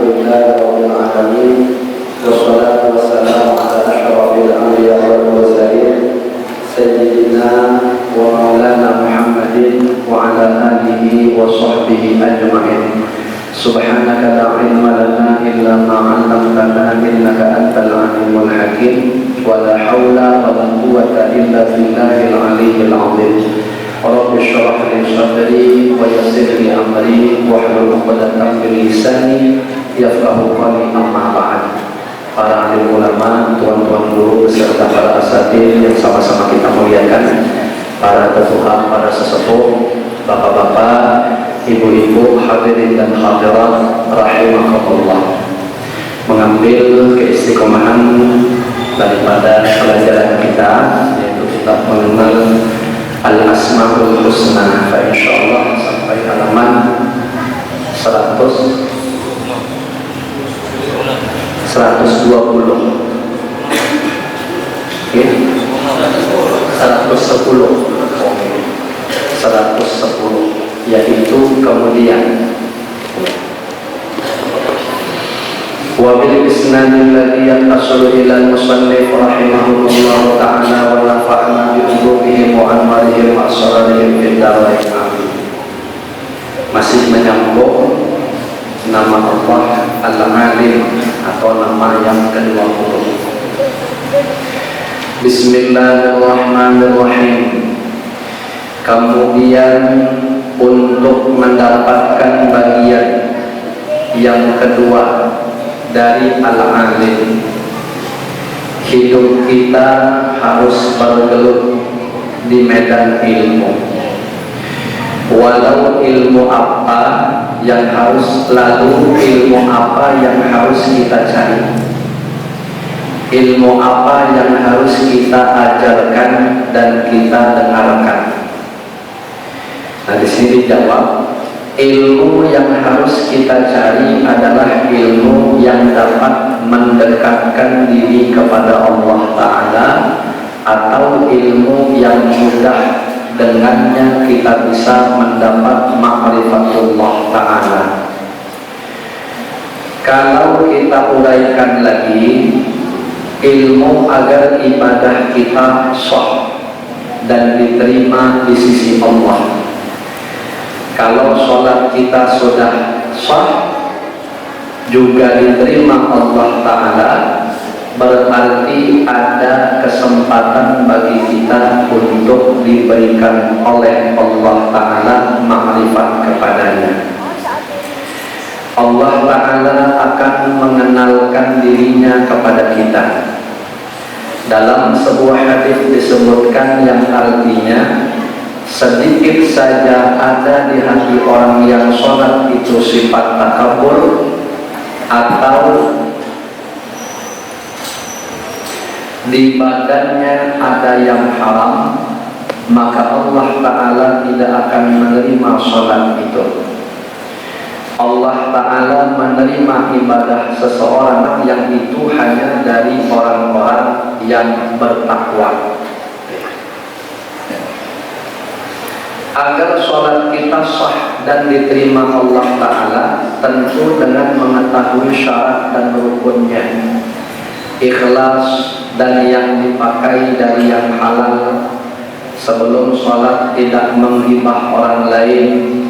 Alhamdulillah Rabbil Alamin. Wassalatu wassalamu ala asyrafil anbiya wal mursalin Sayyidina wa maulana Muhammadin wa ala alihi wa sahbihi ajma'in. Subhanaka la ilma lana illa ma 'allamtana innaka antal alimul hakim. Wa la haula wa la quwwata illa billahil aliyyil 'azim. Rabbi shrah li sadri wa yassir li amri wahlul 'uqdatam min lisani yafqahu qawli, amma ba'd. Para alim ulama, tuan-tuan guru beserta para asatidz yang sama-sama kita muliakan, para tetuha, para sesepuh, bapak-bapak, ibu-ibu, hadirin dan hadirat rahimakumullah. Mengambil keistiqomahan daripada pelajaran kita, yaitu kita mengenal Al-Asmaul Husna, insyaallah sampai halaman 120. 110, yaitu kemudian wabil isnadil ladzi yaqsulu ila al-musannif rahimahullah ta'ala wa nafa'ana bi ulumihim wa anwarihim wa asrarihim fid darain amin. Masih menyambung nama Allah Al-Alim atau nama yang ke-20. Bismillahirrahmanirrahim. Kemudian untuk mendapatkan bagian yang kedua dari Al-Alim, hidup kita harus bergelut di medan ilmu. Walau ilmu apa yang harus, lalu ilmu apa yang harus kita cari, ilmu apa yang harus kita ajarkan dan kita dengarkan. Nah, di sini dijawab, ilmu yang harus kita cari adalah ilmu yang dapat mendekatkan diri kepada Allah Ta'ala, atau ilmu yang mudah dengannya kita bisa mendapat ma'rifatullah Ta'ala. Kalau kita uraikan lagi, ilmu agar ibadah kita sah dan diterima di sisi Allah. Kalau sholat kita sudah sah juga diterima Allah Ta'ala, berarti ada kesempatan bagi kita untuk diberikan oleh Allah Ta'ala ma'rifat kepadanya. Allah Ta'ala akan mengenalkan dirinya kepada kita. Dalam sebuah hadis disebutkan yang artinya, sedikit saja ada di hati orang yang sholat itu sifat takabur, atau di badannya ada yang haram, maka Allah Ta'ala tidak akan menerima sholat itu. Allah Ta'ala menerima ibadah seseorang yang itu hanya dari orang-orang yang bertakwa. Agar sholat kita sah dan diterima Allah Ta'ala, tentu dengan mengetahui syarat dan rukunnya, ikhlas dan yang dipakai dari yang halal. Sebelum sholat tidak menghibah orang lain,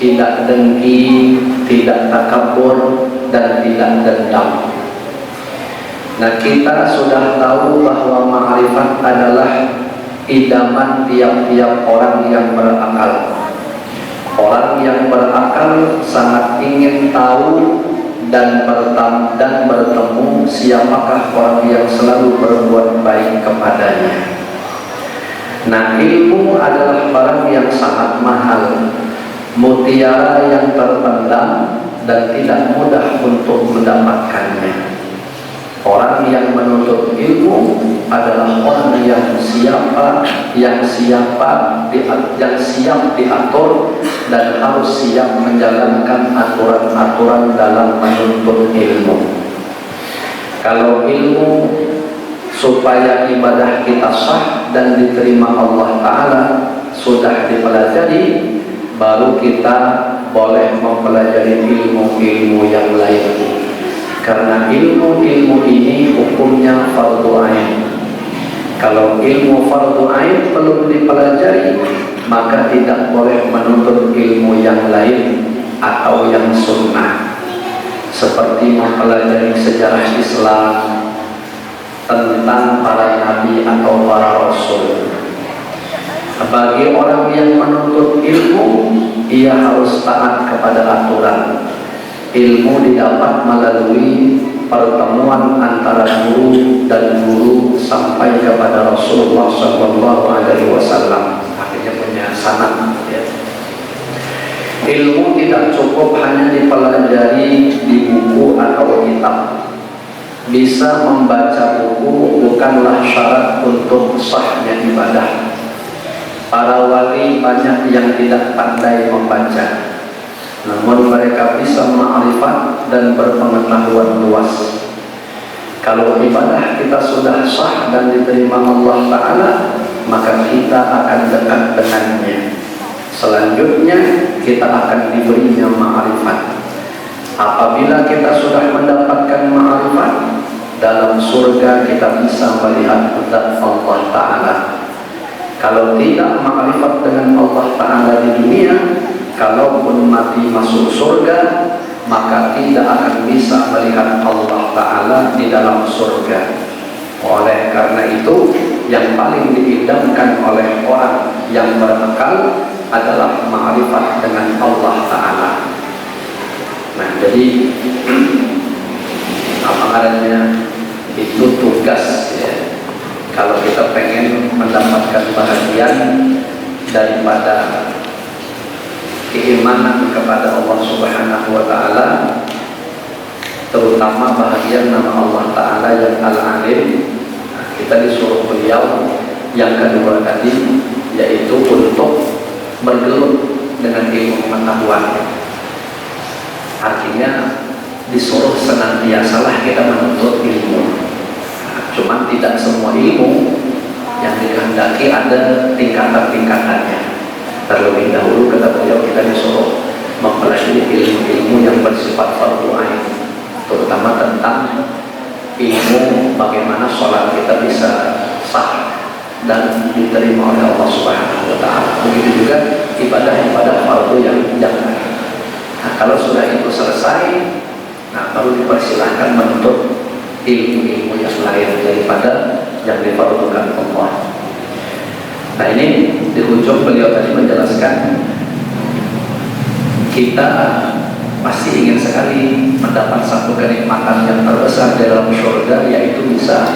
tidak dengki, tidak takabur, dan tidak dendam. Nah, kita sudah tahu bahwa ma'rifat adalah idaman tiap-tiap orang yang berakal. Orang yang berakal sangat ingin tahu dan bertemu siapakah orang yang selalu berbuat baik kepadanya. Nah, ilmu adalah barang yang sangat mahal, mutiara yang terpendam dan tidak mudah untuk mendapatkannya. Orang yang menuntut ilmu adalah orang yang siap diatur dan harus siap menjalankan aturan-aturan dalam menuntut ilmu. Kalau ilmu supaya ibadah kita sah dan diterima Allah Ta'ala sudah dipelajari, baru kita boleh mempelajari ilmu-ilmu yang lain. Karena ilmu-ilmu ini hukumnya fardu ain. Kalau ilmu fardu ain belum dipelajari, maka tidak boleh menuntut ilmu yang lain atau yang sunnah, seperti mempelajari sejarah Islam tentang para nabi atau para rasul. Bagi orang yang menuntut ilmu, ia harus taat kepada aturan. Ilmu didapat melalui pertemuan antara guru dan guru sampai kepada Rasulullah SAW. Artinya punya sanad. Ya. Ilmu tidak cukup hanya dipelajari di buku atau kitab. Bisa membaca buku bukanlah syarat untuk sahnya ibadah. Para wali banyak yang tidak pandai membaca, namun mereka bisa ma'rifat dan berpengetahuan luas. Kalau ibadah kita sudah sah dan diterima Allah Ta'ala, maka kita akan dekat dengannya. Selanjutnya kita akan diberinya ma'rifat. Apabila kita sudah mendapatkan ma'rifat, dalam surga kita bisa melihat zat Allah Ta'ala. Kalau tidak ma'rifat dengan Allah Ta'ala di dunia, kalaupun mati masuk surga, maka tidak akan bisa melihat Allah Ta'ala di dalam surga. Oleh karena itu, yang paling diidamkan oleh orang yang berakal adalah ma'rifat dengan Allah Ta'ala. Nah, jadi apa adanya itu tugas, ya. Kalau kita pengen mendapatkan bahagian daripada keimanan kepada Allah Subhanahu wa Ta'ala, terutama bahagian nama Allah Ta'ala yang Al-Alim, kita disuruh beliau yang kedua tadi, yaitu untuk bergelut dengan ilmu pengetahuan. Artinya disuruh senantiasalah kita menuntut ilmu. Cuman tidak semua ilmu yang dikehendaki ada tingkatan-tingkatannya. Terlebih dahulu kata beliau kita disuruh mempelajari ilmu-ilmu yang bersifat fardu ain, terutama tentang ilmu bagaimana sholat kita bisa sah dan diterima oleh Allah Subhanahu wa Ta'ala. Begitu juga ibadah-ibadah fardu yang lain. Nah, kalau sudah itu selesai, nah baru dipersilahkan menuntut ilmu-ilmu yang lain daripada yang difardukan Allah. Nah, ini di ujung beliau tadi menjelaskan kita pasti ingin sekali mendapat satu kenikmatan yang terbesar dalam surga, yaitu bisa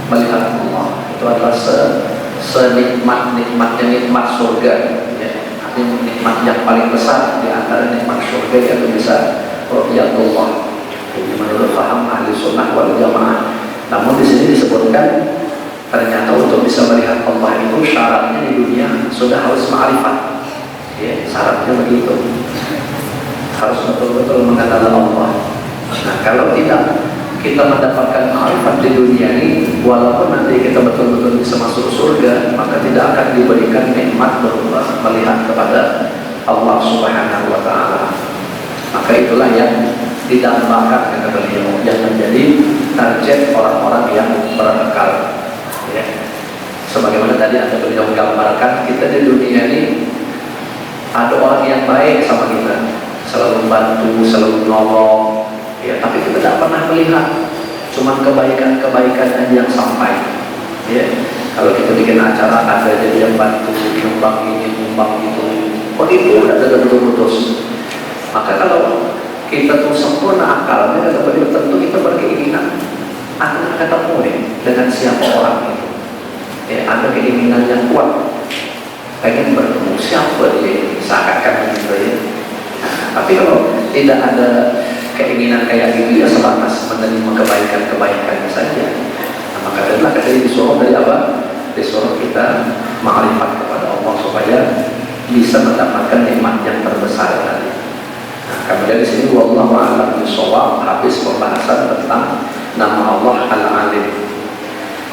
melihat Allah. Itu adalah senikmat-nikmatnya nikmat surga, ya. Artinya nikmat yang paling besar di antara nikmat surga yaitu bisa ru'yatullah. Ini menurut paham ahli sunnah wal jamaah. Namun di sini disebutkan ternyata untuk bisa melihat Allah itu syaratnya di dunia sudah harus ma'rifat. Ya, syaratnya begitu. Harus betul-betul mengenal Allah. Nah, kalau tidak kita mendapatkan ma'rifat di dunia ini, walaupun nanti kita betul-betul bisa masuk surga, maka tidak akan diberikan nikmat berupa melihat kepada Allah Subhanahu wa Ta'ala. Maka itulah yang didambakan kata beliau, yang menjadi target orang-orang yang berakal, ya. Sebagaimana tadi ada beliau gambarkan, kita di dunia ini ada orang yang baik sama kita, selalu bantu, selalu nolong, ya. Tapi kita tidak pernah melihat, cuma kebaikan-kebaikan aja yang sampai, ya. Kalau kita bikin acara ada jadi yang bantu, nyumbang ini, nyumbang itu, oh itu udah putus. Maka kalau kita tuh sempurna akalnya, kata beliau, tentu kita berkeinginan akan ketemu nih dengan siapa orang itu. Ya, ada keinginan yang kuat, pengen bertemu siapa dia, seakan-akan gitu ya. Nah, tapi kalau tidak ada keinginan kayak gitu, ya sebatas menerima kebaikan-kebaikan saja. Nah, maka adalah kita disuruh dari apa? Disuruh kita ma'rifat kepada Allah supaya bisa mendapatkan nikmat yang terbesar tadi. Nah, kemudian di sini wallahu a'lam bishawab, habis pembahasan tentang nama Allah Al-Alim.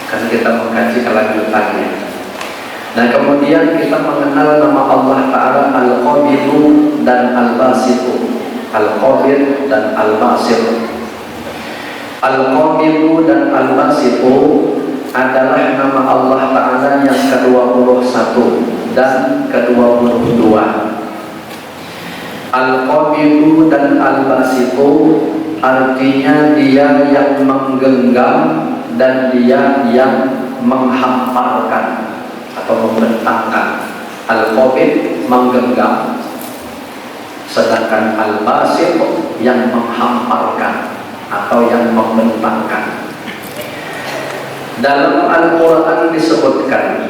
Kan kita mengkaji kelanjutannya. Nah, kemudian kita mengenal nama Allah Ta'ala Al-Qabidu dan Al-Basitu. Al-Qabid dan Al-Basit. Al-Qabidu dan Al-Basitu adalah nama Allah Ta'ala yang ke-21 dan ke-22. Al-Qabidu dan Al-Basitu artinya dia yang menggenggam dan dia yang menghamparkan atau membentangkan. Al-Qabid menggenggam, sedangkan Al-Basit yang menghamparkan atau yang membentangkan. Dalam Al-Quran disebutkan,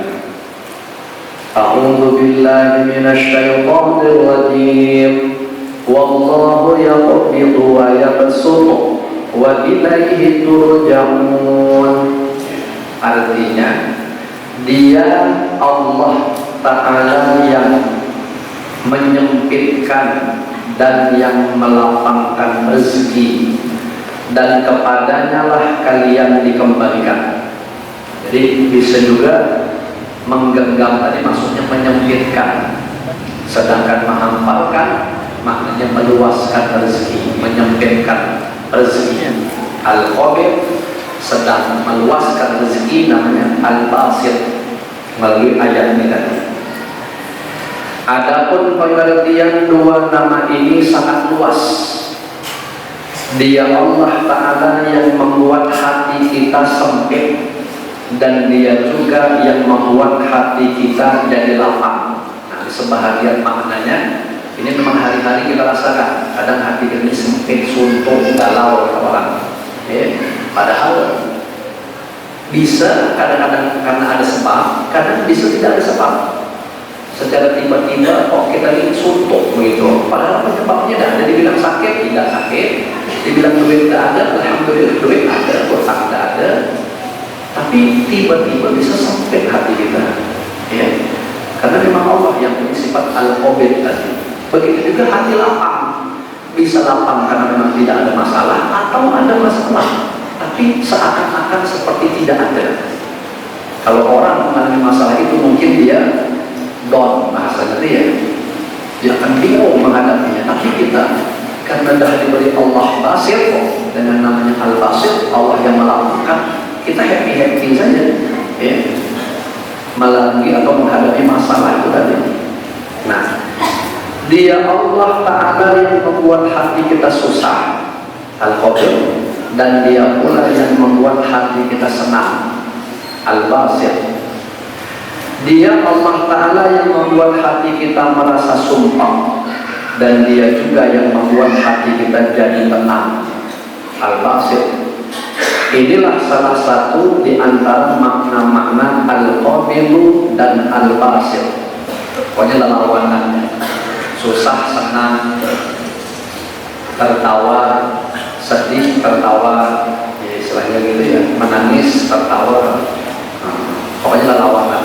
A'udzu billahi minasyaitonir rajim, wallahu yaqbidu wa yabsutu wa ilaihi turja'un. Artinya, dia Allah Ta'ala yang menyempitkan dan yang melapangkan rezeki, dan kepadanya lah kalian dikembalikan. Jadi bisa juga menggenggam, tadi maksudnya menyempitkan, sedangkan menghamparkan maknanya meluaskan rezeki, menyempitkan rezeki. Al-Qabid sedang meluaskan rezeki, namanya Al-Basit melalui ayat ini tadi. Adapun pengertian dua nama ini sangat luas. Dia Allah Ta'ala yang membuat hati kita sempit, dan dia juga yang membuat hati kita jadi lapang. Nah, sebahagian maknanya ini memang hari-hari kita rasakan. Kadang hati kita sempit, suntuk, galau kata orang. Padahal bisa kadang-kadang karena ada sebab, kadang bisa tidak ada sebab. Secara tiba-tiba kok kita ini suntuk begitu. Padahal penyebabnya tidak ada. Dibilang sakit, tidak sakit. Dibilang duit tidak ada, alhamdulillah duit ada, utang tidak ada. Tapi tiba-tiba bisa sempit hati kita, ya. Karena memang Allah yang punya sifat Al-Qabid tadi. Begitu juga hati lapang, bisa lapang karena memang tidak ada masalah, atau ada masalah, tapi seakan-akan seperti tidak ada. Kalau orang mengalami masalah itu mungkin dia down, bahasanya dia akan bingung menghadapinya. Tapi kita karena dah diberi Allah Basir dengan namanya Al-Basir, Allah yang melapangkan, kita happy-happy saja, ya, melalui atau menghadapi masalah itu tadi. Nah, dia Allah Ta'ala yang membuat hati kita susah, Al-Qabid, dan dia pula yang membuat hati kita senang, Al-Basit. Dia Allah Ta'ala yang membuat hati kita merasa sumpah, dan dia juga yang membuat hati kita jadi tenang, Al-Basit. Inilah salah satu di antara makna-makna Al-Qabidu dan Al-Basit. Pokoknya lawanannya, susah, senang, tertawa, sedih, tertawa, ya istilahnya gitu ya, menangis, tertawa. Pokoknya lawanan.